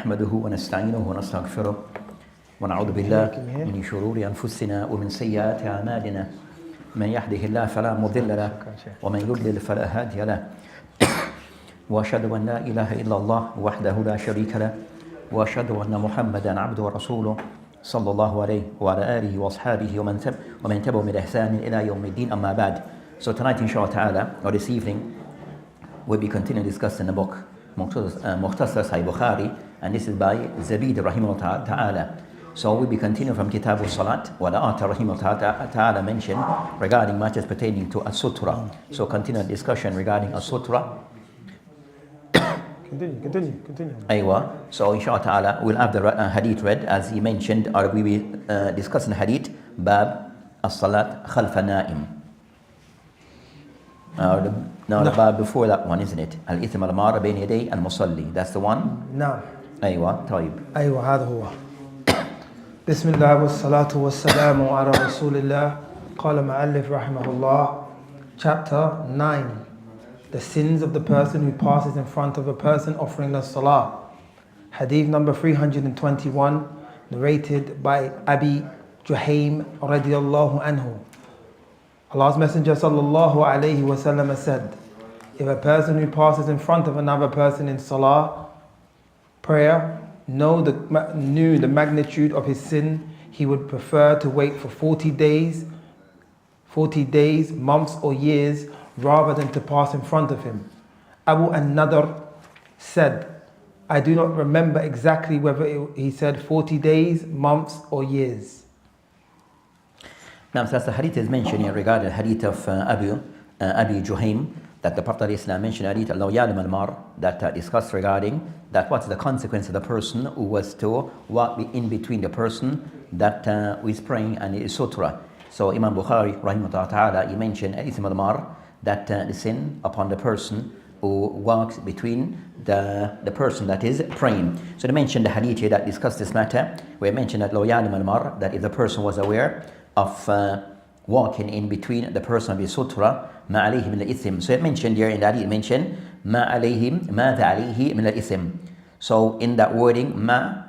نحمده ونستعينه ونستغفره ونعوذ بالله من شرور أنفسنا ومن سيئات أعمالنا من يهده الله فلا مضل له ومن يضلل فلا هادي له وأشهد أن لا إله إلا الله وحده لا شريك له وأشهد أن محمدا عبده ورسوله صلى الله عليه وعلى آله وأصحابه ومن تبعهم بإحسان إلى يوم الدين أما بعد. So tonight inshallah ta'ala, or this evening, we'll be continuing discussing the book Mukhtasar Sahih Bukhari, and this is by Zabid rahimahullah ta'ala. So we'll be continuing from Kitab al-Salat, what the author rahimahullah ta'ala mentioned regarding matters pertaining to a Sutra. So continue discussion regarding a Sutra. Continue. Aywa. So inshallah ta'ala, we'll have the hadith read as he mentioned, or we will discuss the hadith, Bab as-Salat khalfa na'im. Now the bab before that one, isn't it? Al-Ithim al-Mara bayn yaday al-Musalli. That's the one? نعم. أيوة طيب. أيوة هذا هو. بسم الله والصلاة والسلام على رسول الله. قال مؤلف رحمه الله. Chapter 9. The sins of the person who passes in front of a person offering the salah. Hadith number 321, narrated by Abi Juhaym radiyallahu anhu. Allah's Messenger sallallahu alayhi wasallam said, if a person who passes in front of another person in salah, prayer, knew the magnitude of his sin, he would prefer to wait for 40 days, months or years, rather than to pass in front of him. Abu an-Nadr said, I do not remember exactly whether he said 40 days, months or years. Now, so as the hadith is mentioned here regarding the hadith of Abi Juhaym, that the Prophet ﷺ mentioned hadith al-Yalim al-Mar, that discussed regarding that what's the consequence of the person who was to walk in between the person that who is praying and is Sutra. So Imam Bukhari, rahimahullah ta'ala, he mentioned al-Ithim al-Mar, that the sin upon the person who walks between the person that is praying. So they mentioned the hadith here that discussed this matter, where they mentioned that al-Yalim al-Mar, that if the person was aware of walking in between the person of the Sutra, ma alayhi min al-ithim. So it mentioned here in that it mentioned ma alayhim, ma alayhi min al-ithim. So in that wording, ma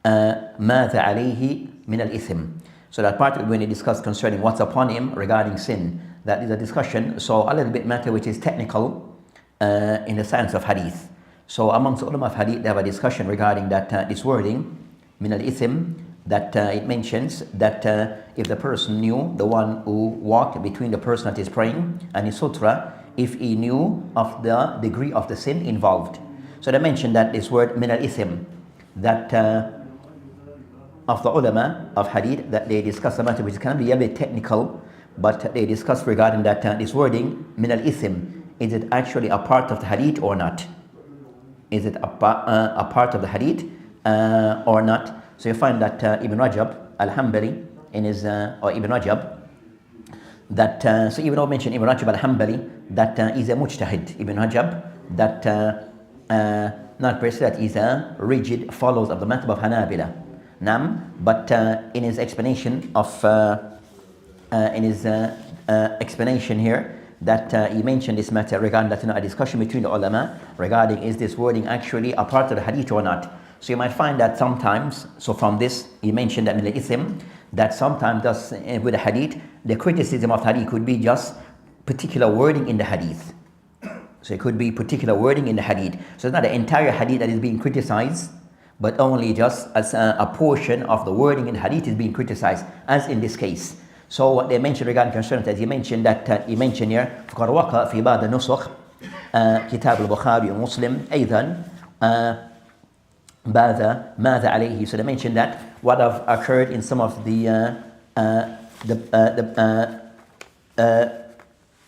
alayhi min al-ithim. So that part when he discussed concerning what's upon him regarding sin, that is a discussion. So a little bit matter which is technical in the science of hadith. So amongst ulama of hadith, they have a discussion regarding that this wording, min al-ithim, that it mentions that if the person knew, the one who walked between the person that is praying and his Sutra, if he knew of the degree of the sin involved. So they mentioned that this word min al-ithim, that of the ulama of hadith, that they discuss the matter which can be a bit technical, but they discuss regarding that this wording min al-ithim, is it actually a part of the hadith or not? Is it a part of the hadith or not? So you find that Ibn Rajab al-Hanbali in his, or Ibn Rajab, that, so even though I mentioned Ibn Rajab al-Hanbali, that he's a mujtahid, Ibn Rajab, that not per se that he's a rigid followers of the madhab of Hanabila. But in his explanation of, explanation here, that he mentioned this matter regarding that, a discussion between the ulama regarding is this wording actually a part of the hadith or not. So you might find that sometimes, so from this, he mentioned that min al-ithim, that sometimes with the hadith, the criticism of hadith could be just particular wording in the hadith. So it could be particular wording in the hadith. So it's not the entire hadith that is being criticized, but only just as a portion of the wording in the hadith is being criticized, as in this case. So what they mentioned regarding concerns, as he mentioned that, he mentioned here, فَقَدْ وَقَعَ فِي بَعْضِ النُّسُخ كتاب البخاري ومسلم أيضا ماذا عليه. So they mentioned that what have occurred in some of the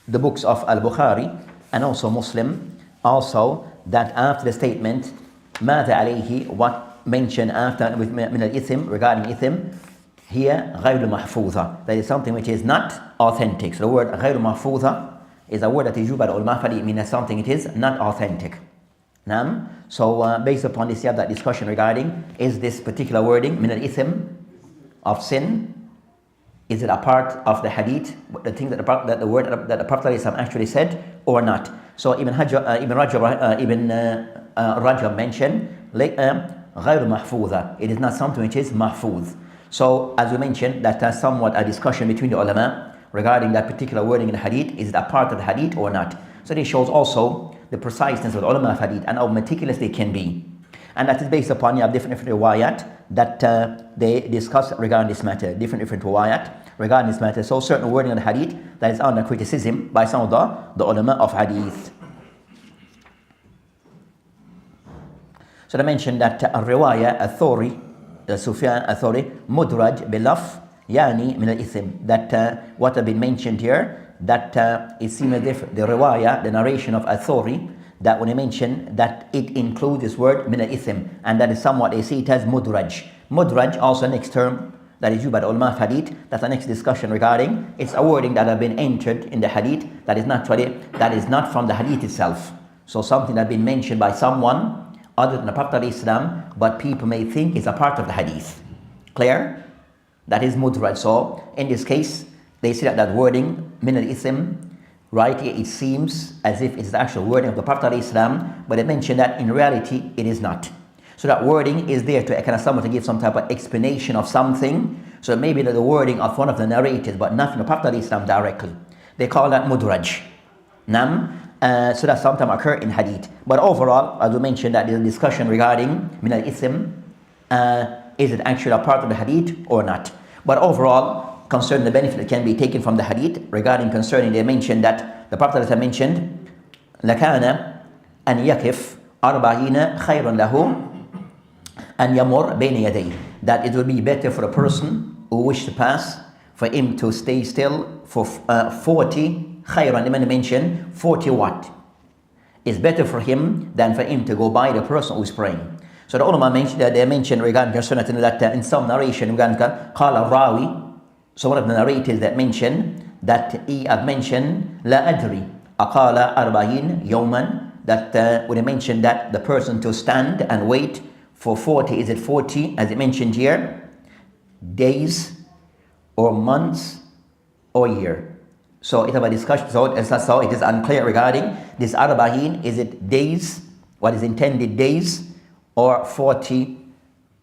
books of Al-Bukhari and also Muslim, also that after the statement ماذا عليه, what mentioned after with min al-ithim, regarding ithim, here غير محفوظة, that is something which is not authentic. So the word غير محفوظة is a word that is used by the ulama, it means something it is not authentic. So based upon this, you have that discussion regarding, is this particular wording min al-ithim, of sin, is it a part of the hadith, the thing that the word that the Prophet actually said or not? So Ibn Rajab mentioned غير محفوظة. It is not something which is mahfuz. So as we mentioned, that has somewhat a discussion between the ulama regarding that particular wording in the hadith. Is it a part of the hadith or not? So this shows also the preciseness of the ulama of hadith and how meticulous they can be. And that is based upon different riwayat that they discuss regarding this matter, different riwayat regarding this matter. So certain wording of the hadith that is under criticism by some of the ulama of hadith. So they mentioned that الرواية الثوري Sufyan الثوري مدرج باللفظ يعني من الإثم. That what have been mentioned here, that it seems as if the riwayah, the narration of Al-Thawri, that when they mention that it includes this word min al-ithm, and that is somewhat they see it as mudraj. Mudraj, also next term that is used by the ulama of hadith. That's the next discussion regarding. It's a wording that have been entered in the hadith that is not from the hadith itself. So something that has been mentioned by someone other than the Prophet of Islam, but people may think it's a part of the hadith. Clear? That is mudraj. So in this case, they see that wording min al-ithm, right here, it seems as if it's the actual wording of the Prophet of Islam, but they mention that in reality it is not. So that wording is there to kind of someone to give some type of explanation of something. So maybe the wording of one of the narrators, but not from the Prophet of Islam directly. They call that mudraj. So that sometimes occur in hadith. But overall, as we mentioned, that there's a discussion regarding min al-ithm, is it actually a part of the hadith or not? But overall, concerning the benefit that can be taken from the hadith, concerning they mentioned that the Prophet has mentioned لَكَانَ أَنْ يَكِفْ أَرْبَعِينَ خَيْرًا لَهُ أَنْ يَمُرْ بَيْنَ يَدَيْهِ. That it will be better for a person who wishes to pass, for him to stay still for 40 khayran. They mention 40 what? It's better for him than for him to go by the person who is praying. So the ulama mentioned that they mentioned regarding that in some narration regarding qala rawi. So one of the narrators that mentioned that he had mentioned la adri aqala arba'in yawman, that when they mentioned that the person to stand and wait for 40, is it 40 as it mentioned here, days or months or year? So it have a discussion. So it is unclear regarding this arba'in. Is it days, what is intended days, or 40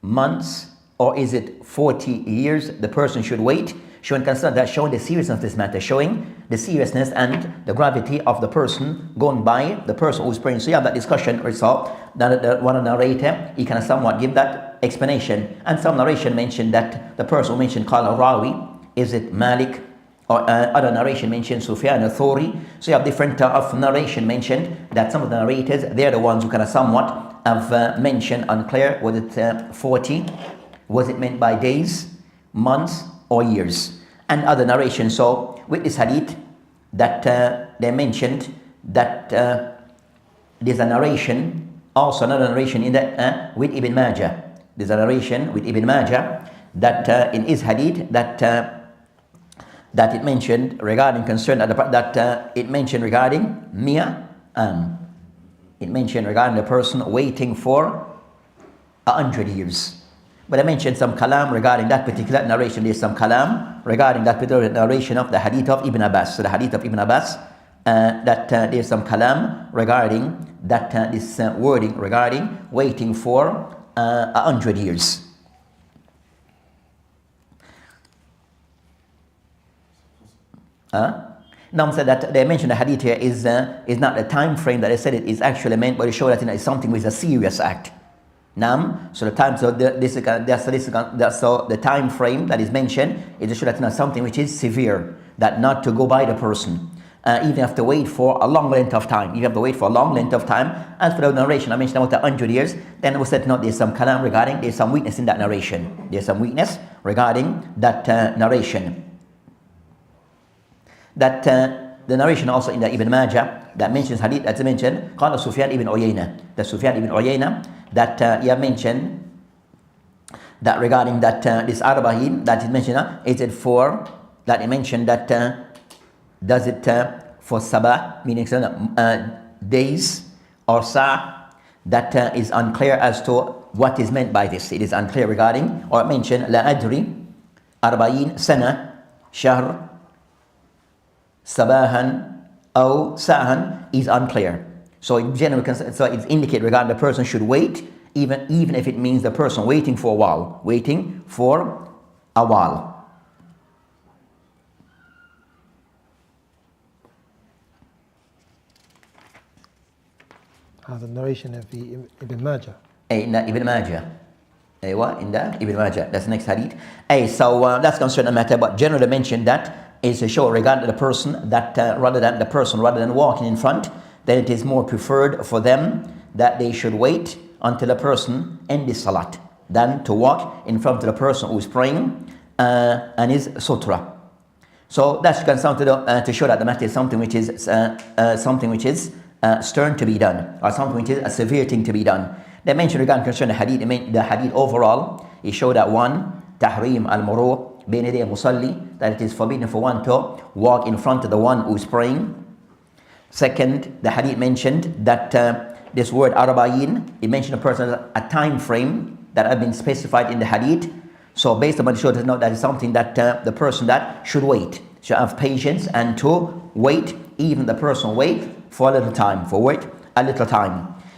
months, or is it 40 years the person should wait? Showing concern, that showing the seriousness of this matter, showing the seriousness and the gravity of the person going by the person who's praying. So you have that discussion result. That one narrator, he can somewhat give that explanation. And some narration mentioned that the person who mentioned qala rawi, is it Malik, or other narration mentioned Sufyan al-Thawri. So you have different of narration mentioned, that some of the narrators, they're the ones who kind of somewhat have mentioned unclear, was it 40, was it meant by days, months, or years? And other narrations. So with this hadith that they mentioned that there's a narration, also another narration in that with Ibn Majah. There's a narration with Ibn Majah that in his hadith that it mentioned regarding concern that it mentioned regarding Mia. It mentioned regarding the person waiting for 100 years. But I mentioned some kalam regarding that particular narration. There's some kalam regarding that particular narration of the hadith of Ibn Abbas. So the hadith of Ibn Abbas, that there's some kalam regarding that this wording regarding waiting for 100 years. Now said that they mentioned the hadith here is not the time frame that they said it is actually meant, but it shows that it's something with a serious act. So the time, so the time frame that is mentioned is to show that it's something which is severe, that not to go by the person. Even have to wait for a long length of time. You have to wait for a long length of time. As for the narration, I mentioned about 100 years. Then we said no, there's some kalam regarding, there's some weakness in that narration. There's some weakness regarding that narration. That the narration also in the Ibn Majah that mentions hadith that's mentioned, qala Sufyan ibn Uyayna. The Sufyan ibn Uyayna that you have mentioned that regarding that this arba'in that is mentioned, is it for that he mentioned that does it for sabah, meaning days, or sa? That is unclear as to what is meant by this. It is unclear regarding, or mentioned la adri arba'in sana shahr sabahan or sa'han is unclear. So in general, so it's indicate regarding the person should wait even if it means the person waiting for a while. Waiting for a while. The narration of the Ibn Majah. In the Ibn Majah. In the Ibn Majah. That's the next hadith. So that's concerned the matter, but generally mentioned that is to show regarding the person that rather than walking in front, then it is more preferred for them that they should wait until the person ends the salat than to walk in front of the person who is praying and is sutra. So that's concerned to show that the matter is something which is stern to be done, or something which is a severe thing to be done. They mentioned regarding concerning the hadith overall, it showed that one, tahrim al-muru' bayna yaday musalli, that it is forbidden for one to walk in front of the one who is praying. Second, the hadith mentioned that this word arba'in, it mentioned a person a time frame that had been specified in the hadith. So based upon the show to know that is something that the person that should wait, should have patience and to wait, even the person wait for a little time,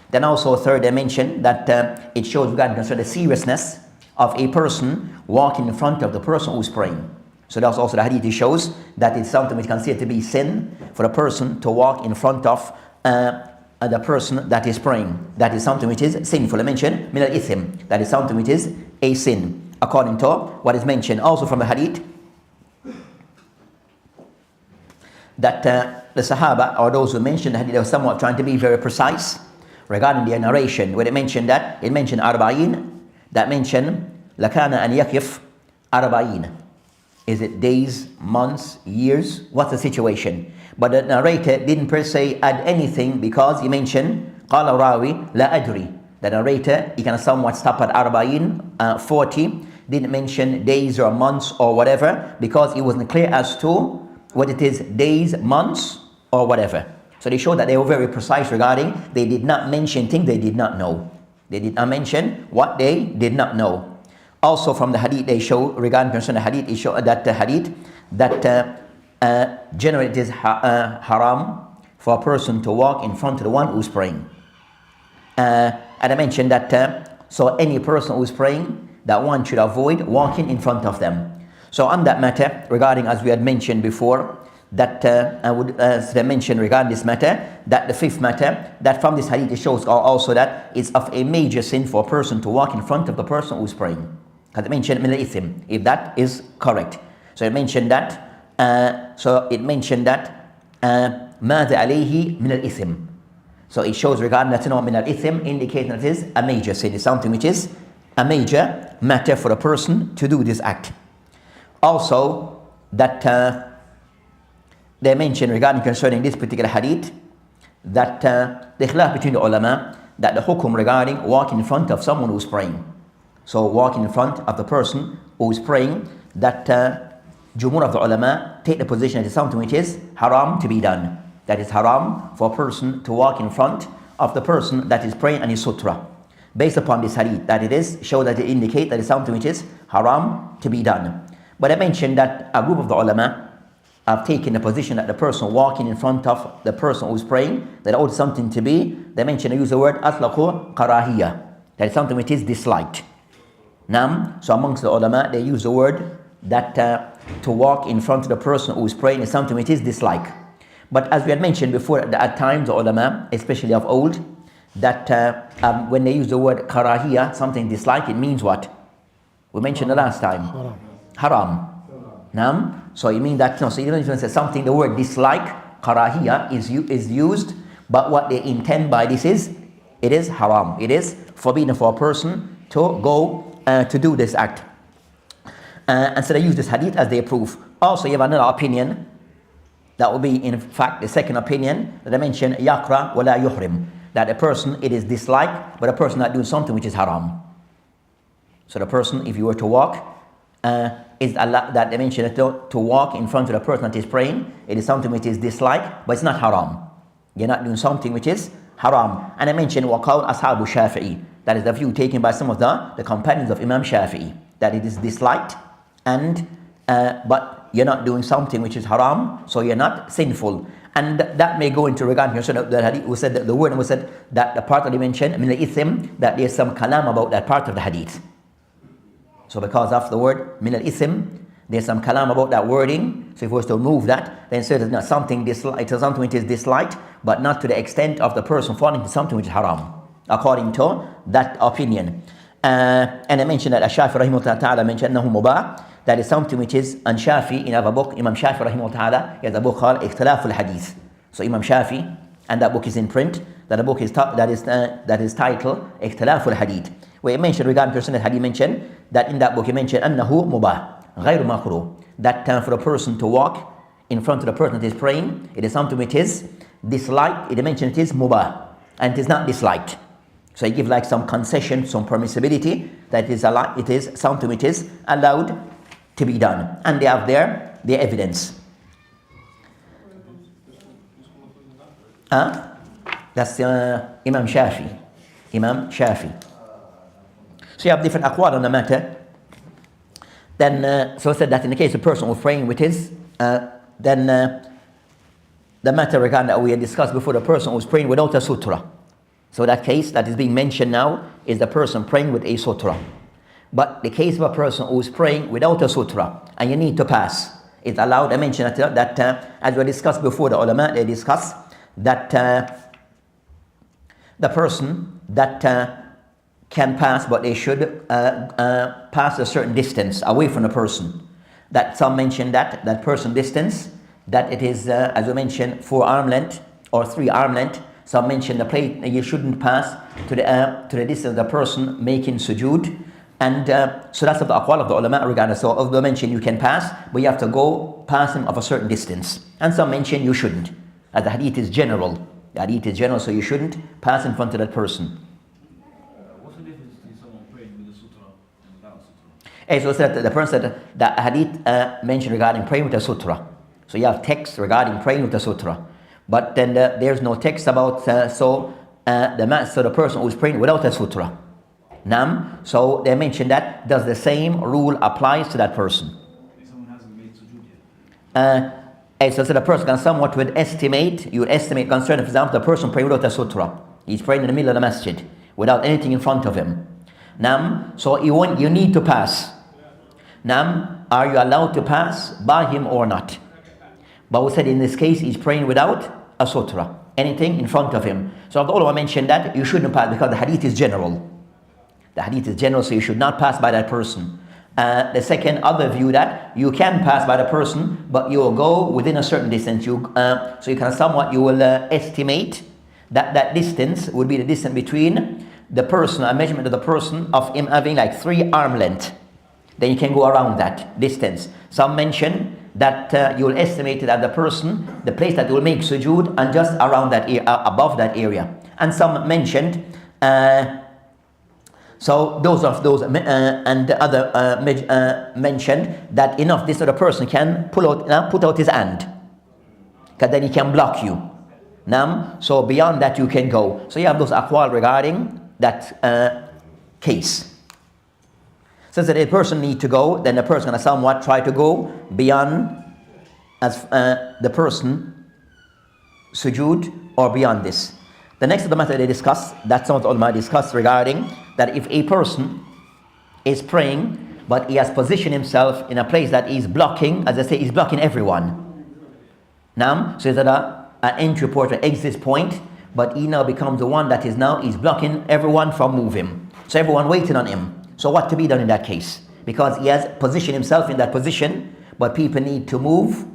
Then also third, they mentioned that it shows regarding the seriousness of a person walking in front of the person who's praying. So that's also the hadith shows that it's something which is considered to be sin for a person to walk in front of the person that is praying. That is something which is sinful. I mentioned min al-ithim. That is something which is a sin, according to what is mentioned also from the hadith, that the Sahaba, or those who mentioned the hadith, they were somewhat trying to be very precise regarding their narration. When it mentioned that, it mentioned arba'in, that mentioned lakana an yakif arba'in. Is it days, months, years? What's the situation? But the narrator didn't per se add anything, because he mentioned qala rawi la adri. The narrator, he kind of somewhat stopped at arba'in, 40, didn't mention days or months or whatever, because it wasn't clear as to what it is, days, months, or whatever. So they showed that they were very precise regarding, they did not mention things they did not know. They did not mention what they did not know. Also from the hadith, they show regarding concerning the hadith, it showed that the hadith, that generally it is haram for a person to walk in front of the one who's praying. And I mentioned that, so any person who's praying, that one should avoid walking in front of them. So on that matter, regarding, as we had mentioned before, that I would mention regarding this matter, that the fifth matter, that from this hadith it shows also that it's of a major sin for a person to walk in front of the person who's praying. Because it mentioned min al-ithim, if that is correct. So it mentioned that, ماذا عليه من الإثم. So it shows regarding that min al-ithim, indicating that it is a major sin. It's something which is a major matter for a person to do this act. Also, that they mention regarding concerning this particular hadith, that the khilaf between the ulama, that the hukum regarding walking in front of someone who's praying. So walking in front of the person who is praying, that jumhur of the ulama take the position that it's something which is haram to be done. That is haram for a person to walk in front of the person that is praying and is sutra. Based upon this hadith, that it is, show that it indicate that it's something which is haram to be done. But I mentioned that a group of the ulama have taken the position that the person walking in front of the person who is praying, that ought something to be, they mention, they use the word atlaqu karahiyah, that is something which is disliked. So amongst the ulama, they use the word that to walk in front of the person who is praying is something which is disliked. But as we had mentioned before, at times the ulama, especially of old, that when they use the word karahiyah, something disliked, it means what? We mentioned the last time. Haram. So you mean that, so you don't even say something, the word dislike, karahiyah, is used, but what they intend by this is, it is haram. It is forbidden for a person to go to do this act. And so they use this hadith as their proof. Also, you have another opinion, that would be in fact the second opinion, that I mentioned, yakra wala yuhrim, that a person, it is disliked, but a person not doing something which is haram. So the person, if you were to walk, is Allah, that they mention to walk in front of the person that is praying, it is something which is disliked, but it's not haram. You're not doing something which is haram. And I mentioned waqawl ashabu Shafi'i, that is the view taken by some of the companions of Imam Shafi'i, that it is disliked, and but you're not doing something which is haram, so you're not sinful. And that may go into regarding the hadith. We said that the word was said that the part that he mentioned, min al-ithm, that there's some kalam about that part of the hadith. So because of the word min al-ithm, there's some kalam about that wording. So if we was to remove that, then so it is not something disliked, it is something which is disliked, but not to the extent of the person falling into something which is haram, according to that opinion. And I mentioned that Shafi rahimahullah ta'ala mentioned annahu mubah. That is something which is, and Shafi, in our book, Imam Shafi rahimahullah ta'ala, he has a book called Ikhtilaf al-Hadith. So Imam Shafi, and that book is in print, that the book is that is titled Ikhtilaf al-Hadith. Where he mentioned regarding person that he mentioned, that in that book he mentioned annahu mubah, ghayr makruh. That time for a person to walk in front of the person that is praying, it is something which is disliked. It mentioned it is mubah, and it is not disliked. So he give like some concession, some permissibility, that it is something which is allowed to be done, and they have their evidence. That's Imam Shafi. Imam Shafi. So you have different aqwal on the matter. Then, so I said that in the case of a person who is praying with his, then the matter regarding that we had discussed before, the person who is praying without a sutra. So that case that is being mentioned now is the person praying with a sutra. But the case of a person who is praying without a sutra and you need to pass, it's allowed. I mentioned that as we discussed before, the ulama, they discussed that the person that can pass, but they should pass a certain distance away from the person. That some mention that person distance, that it is, as we mentioned, 4 arm length or 3 arm length. Some mention the place you shouldn't pass to the distance of the person making sujood. And so that's of the aqwal of the ulama regarding. So of the mention you can pass, but you have to go past him of a certain distance. And some mention you shouldn't. As the hadith is general. The hadith is general, so you shouldn't pass in front of that person. What's the difference between someone praying with a sutra and without a sutra? So said the person said that hadith mentioned regarding praying with a sutra. So you have text regarding praying with a sutra. But then there's no text about so the person who is praying without a sutra. So they mentioned that does the same rule applies to that person. If someone hasn't made sujood yet. So the person can somewhat you would estimate concerning, for example, the person praying without a sutra. He's praying in the middle of the masjid without anything in front of him. So you need to pass. Are you allowed to pass by him or not? But we said in this case he's praying without a sutra, anything in front of him. So the ulama mentioned that you shouldn't pass because the hadith is general. The hadith is general, so you should not pass by that person. The second other view that you can pass by the person, but you will go within a certain distance. So you will estimate that distance would be the distance between the person, a measurement of the person of him having like 3 arm length. Then you can go around that distance. Some mention that you will estimate it at the person, the place that will make sujood, and just around that above that area. And some mentioned. So those and the other mentioned that enough this other person can put out his hand, because then he can block you. So beyond that you can go. So you have those aqwal regarding that case. Since a person need to go, then the person can somewhat try to go beyond as the person sujood or beyond this. The next of the matter they discuss, that some of the ulama discuss regarding that if a person is praying, but he has positioned himself in a place that is blocking, as I say, he's blocking everyone. So is that an entry port or exit point, but he now becomes the one that he's blocking everyone from moving. So everyone waiting on him. So what to be done in that case? Because he has positioned himself in that position, but people need to move,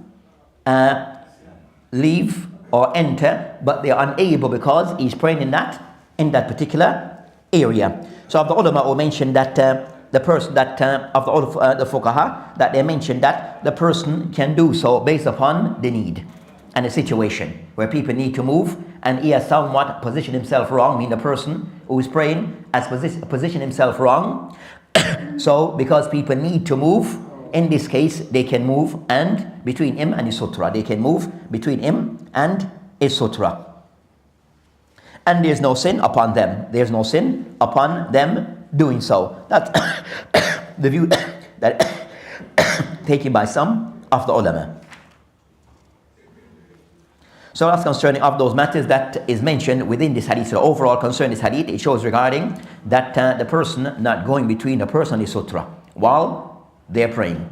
leave or enter, but they are unable because he's praying in that particular area. So of the ulama will mention that the person that the fuqaha, that they mentioned that the person can do so based upon the need and the situation where people need to move, and he has somewhat positioned himself wrong, meaning the person who is praying has positioned himself wrong. So because people need to move, in this case they can move and between him and his sutra. They can move between him and his sutra. And there's no sin upon them. There's no sin upon them doing so. That's the view that taken by some of the ulama. So that's concerning of those matters that is mentioned within this hadith. So overall concern this hadith, it shows regarding that the person not going between the person and the sutra while they're praying.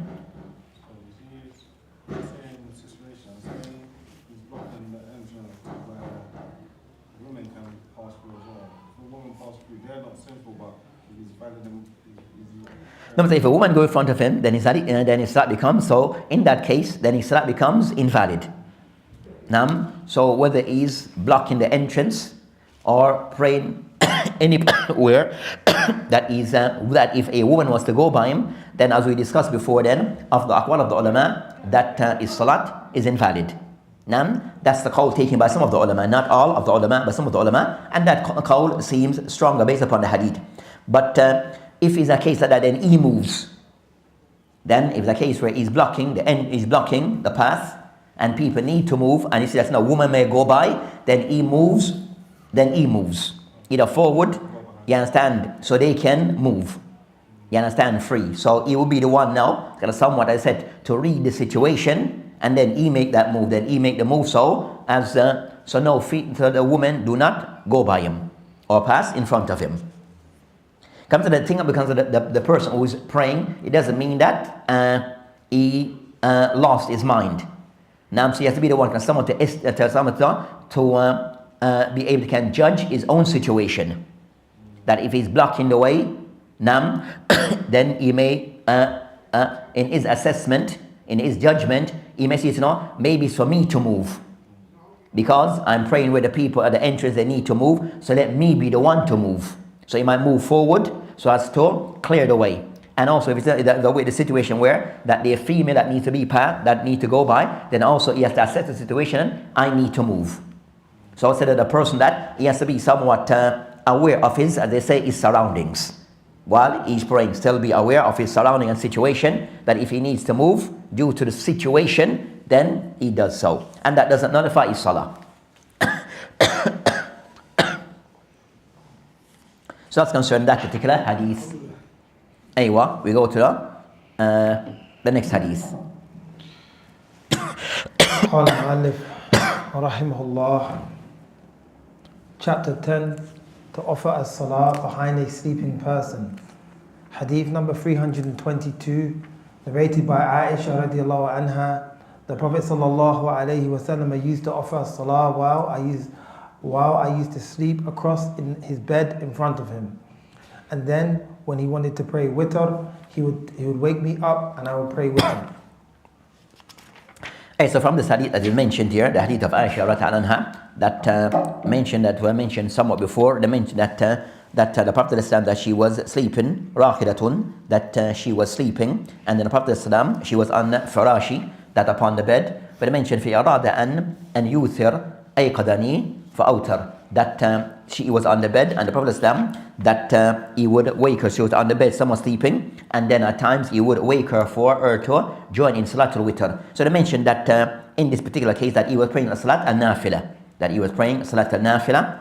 No, if a woman go in front of him, then his salat becomes, so in that case, then his salat becomes invalid. So whether he's blocking the entrance or praying anywhere that if a woman was to go by him, then as we discussed before, then of the aqwal of the ulama, that his salat is invalid. That's the call taken by some of the ulama, not all of the ulama, but some of the ulama, and that call seems stronger based upon the hadith. But if it's a case that then he moves, then if it's a case where he's blocking the path, and people need to move, and he says no, woman may go by, then he moves either forward, you understand, so they can move, you understand, free. So he will be the one now, kind of somewhat I said, to read the situation, and then he make that move, then he make the move, so as so no feet, so the woman do not go by him or pass in front of him. Come to the thing, because the person who is praying, it doesn't mean that he lost his mind. Now, so he has to be the one, because someone to be able to can judge his own situation. That if he's blocking the way, then he may, in his assessment, in his judgment, he may say, maybe it's for me to move. Because I'm praying with the people at the entrance, they need to move, so let me be the one to move. So he might move forward so as to clear the way. And also, if it's the situation where that the female that needs to be passed, that need to go by, then also he has to assess the situation. I need to move. So I said that the person that he has to be somewhat aware of his, as they say, his surroundings. While he's praying, still be aware of his surrounding and situation. That if he needs to move due to the situation, then he does so, and that doesn't nullify his salah. So that's concerning that particular hadith. Aywa, we go to the next hadith. قال المؤلف رحمه الله, chapter 10, to offer as salah behind a sleeping person. Hadith number 322, narrated by Aisha radiallahu anha. The Prophet sallallahu alayhi wasallam used to offer as salah while I used to sleep across in his bed in front of him. And then when he wanted to pray witr, he would wake me up and I would pray witr. So from this hadith, as you mentioned here, the hadith of Aisha radiallahu anha, that were mentioned somewhat before, they mentioned that the Prophet ﷺ, that she was sleeping, raqidatun, that she was sleeping, and then the Prophet ﷺ, she was on farashi, that upon the bed. But they mentioned في أراد أن يوثر أيقظني فأوتر, that she was on the bed, and the Prophet ﷺ, that he would wake her. She was on the bed, someone sleeping, and then at times he would wake her for her to join in Salatul Witr. So they mentioned that in this particular case that he was praying a Salat al-Nafila, that he was praying Salat al-Nafila,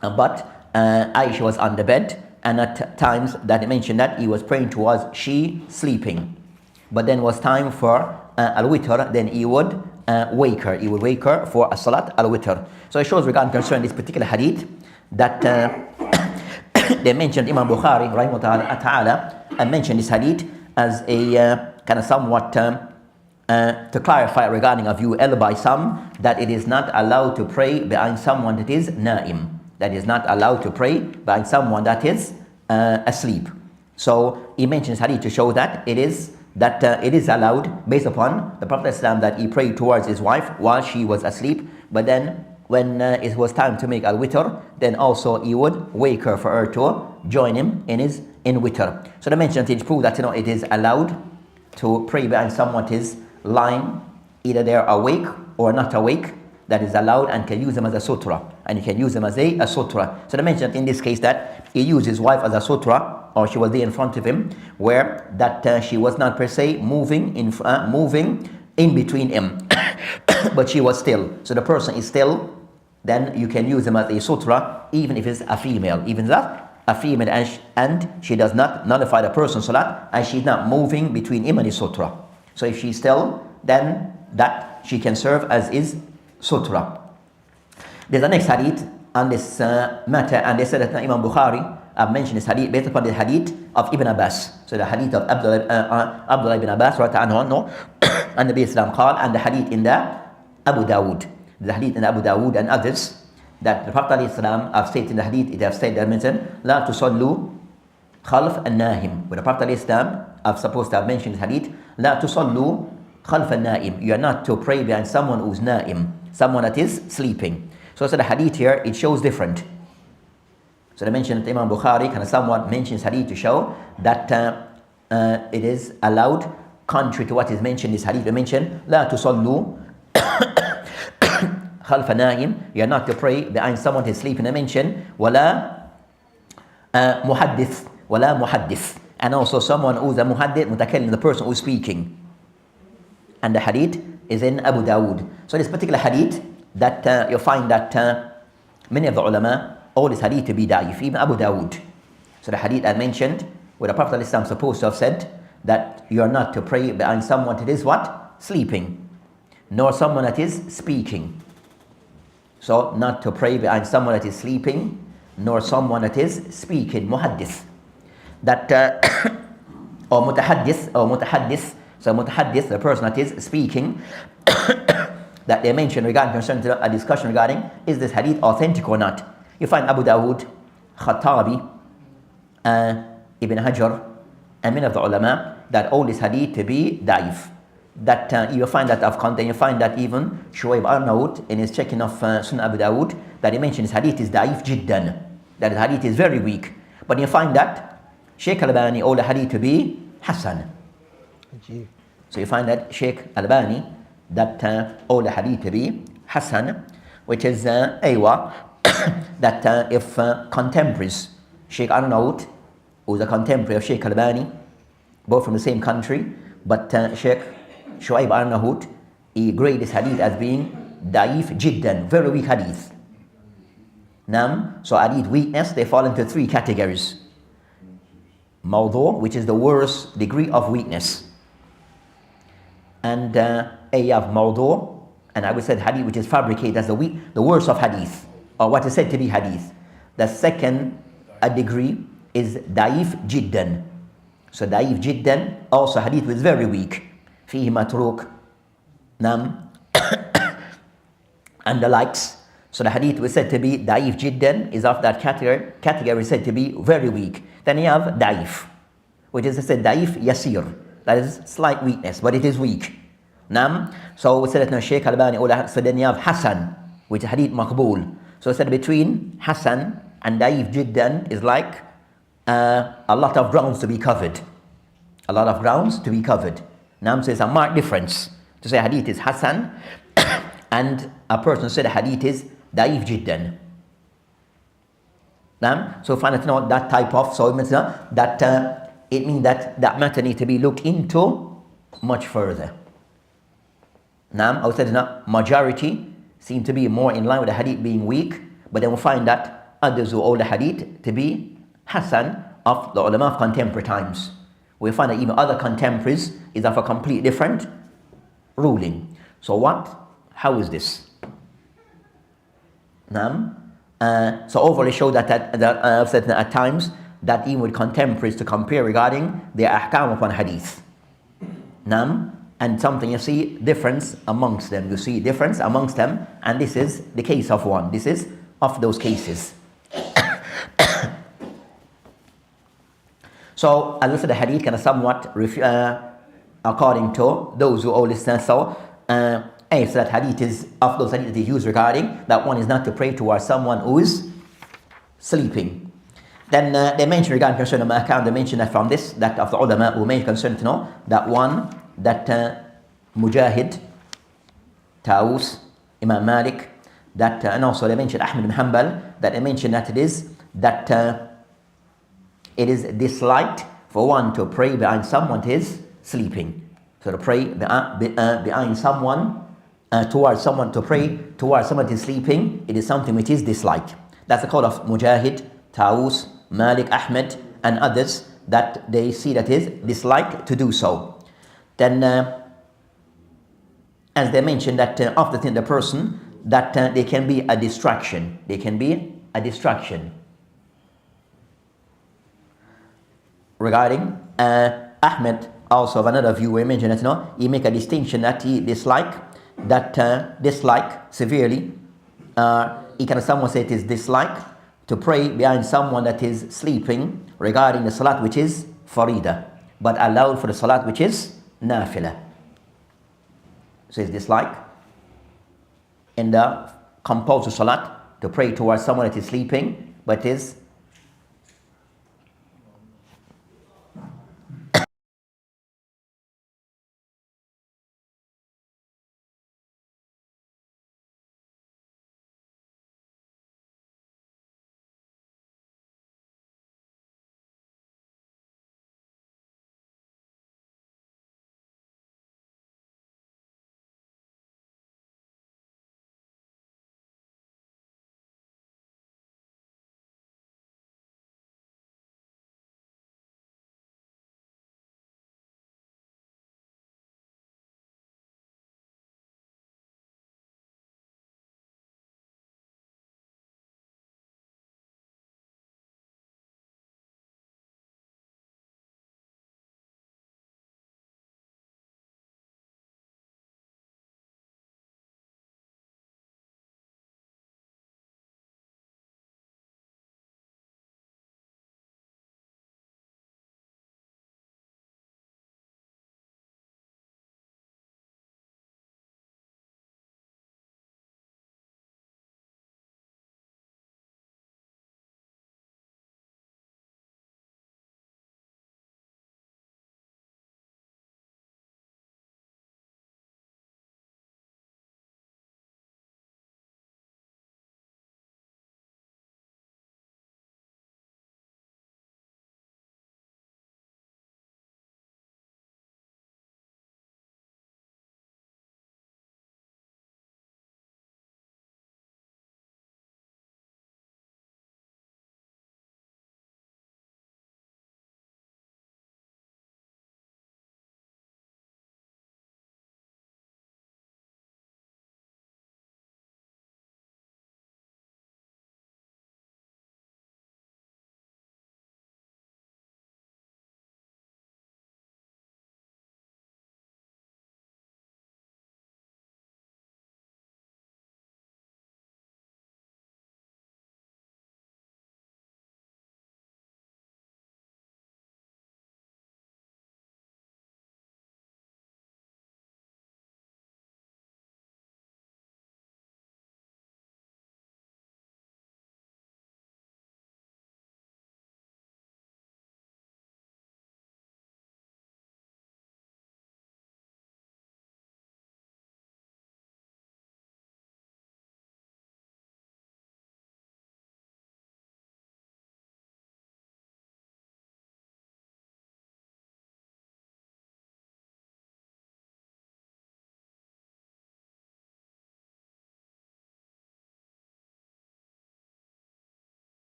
but Aisha was on the bed, and at times that they mentioned that he was praying towards she sleeping. But then was time for al-Witr, then he would wake her. He would wake her for a Salat al-Witr. So it shows regarding concerning this particular hadith that they mentioned Imam Bukhari rahimahullah ta'ala and mentioned this hadith as a kind of somewhat to clarify regarding a view held by some that it is not allowed to pray behind someone that is na'im. That is not allowed to pray behind someone that is asleep. So he mentions hadith to show that it is allowed based upon the Prophet ﷺ, that he prayed towards his wife while she was asleep, but then when it was time to make al-witr, then also he would wake her for her to join him in witr. So the mentioned things prove that it is allowed to pray behind someone that is lying, either they're awake or not awake. That is allowed, and can use them as a sutra, and you can use them as a sutra. So they mentioned in this case that he used his wife as a sutra, or she was there in front of him, where that she was not per se moving in between him, but she was still. So the person is still. Then you can use them as a sutra, even if it's a female, even that a female, and she does not nullify the person's salat, and she's not moving between him and his sutra. So if she's still, then that she can serve as is sutra. There's the next hadith on this matter, and they said that Imam Bukhari mentioned this hadith based upon the hadith of Ibn Abbas. So the hadith of Abdullah ibn Abbas, and the Islam called, and the hadith in the Abu Dawood. The hadith in the Abu Dawood and others, that the Prophet ﷺ have stated in the hadith, it has said that mentioned, La tusallu khalf al-nahim. But the Prophet ﷺ have supposed to have mentioned this hadith, La tusallu khalf al-naim. You are not to pray behind someone who's naim, someone that is sleeping. So the hadith here, it shows different. So they mentioned that Imam Bukhari kind of somewhat mentions hadith to show that it is allowed, contrary to what is mentioned in this hadith. They mentioned, La tusallu khalf al-naim. You are not to pray behind someone who is sleeping. They mentioned, Wala muhaddith. Wala muhaddith. And also someone who's a muhaddith, mutakallim, the person who's speaking. And the hadith is in Abu Dawood. So this particular hadith, that you'll find that many of the ulama, all this hadith to be da'if, even Abu Dawood. So the hadith I mentioned, where the Prophet ﷺ supposed to have said that you are not to pray behind someone that is what? Sleeping. Nor someone that is speaking. So not to pray behind someone that is sleeping, nor someone that is speaking, muhaddith. That, or mutahaddith. So mutahaddith, the person that is speaking, that they mentioned regarding concerning a discussion regarding, is this hadith authentic or not? You find Abu Dawood, Khattabi, Ibn Hajar, and many of the ulama, that all this hadith to be da'if. That you find that of content, you find that even Shuaib Arnaud in his checking of Sunnah Abu Dawood, that he mentions hadith is da'if jiddan, that the hadith is very weak. But you find that Sheikh Al-Albani all the hadith to be Hasan. So you find that Sheikh Al-Albani, that all the hadith to be Hasan, which is aywa, that if contemporaries, Sheikh Arnaud, who's a contemporary of Sheikh Al-Albani, both from the same country, but Sheikh Shuaib Arnaud, he graded this hadith as being da'if jiddan, very weak hadith. So hadith weakness, they fall into three categories. Mawdu', which is the worst degree of weakness. And you have mawdu', and I would say hadith which is fabricated as the worst of hadith, or what is said to be hadith. The second degree is da'if jiddan. So da'if jiddan, also hadith was very weak. Fihi matruk, and the likes. So the hadith was said to be da'if jiddan, is of that category said to be very weak. Then you have da'if, which is said da'if yasir, that is slight weakness, but it is weak. So we said that Sheikh Al-Albani, so then you have Hasan, which is hadith maqbool. So we said between Hasan and da'if jiddan is like a lot of grounds to be covered. A lot of grounds to be covered. So it's a marked difference to say hadith is Hasan and a person said hadith is da'if jiddan. So find out that type of, so it means that it means that matter needs to be looked into much further. I would say that majority seem to be more in line with the hadith being weak, but then we'll find that others who hold the hadith to be Hasan of the ulama of contemporary times. We find that even other contemporaries is of a completely different ruling. So what? How is this? So overly show that at times that even with contemporaries to compare regarding their ahkam upon hadith. And something you see difference amongst them. You see difference amongst them, and this is the case of one. This is of those cases. So as I said, the hadith kind of somewhat according to those who always say so. So that hadith is of those hadith that they use regarding that one is not to pray towards someone who is sleeping. Then they mention regarding concerning the account, they mention that from this, that of the ulama who may concern to know that one, that Mujahid, Taus, Imam Malik, that and also they mention Ahmad bin Hanbal, that they mention that it is that it is disliked for one to pray behind someone who is sleeping. So to pray behind someone, towards someone, to pray towards someone who is sleeping, it is something which is disliked. That's the call of Mujahid, Taus, Malik, Ahmed, and others, that they see that is disliked to do so. Then as they mentioned that often the person that they can be a distraction. They can be a distraction. Regarding Ahmed, also of another view, we mentioned that he make a distinction that he dislike severely. He can someone say it is dislike to pray behind someone that is sleeping regarding the salat which is farida, but allowed for the salat which is nafila. So it's dislike in the compulsory salat to pray towards someone that is sleeping, but is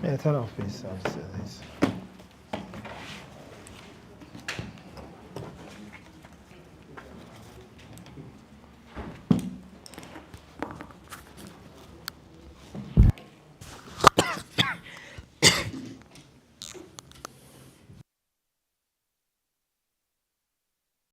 Yeah, turn off please.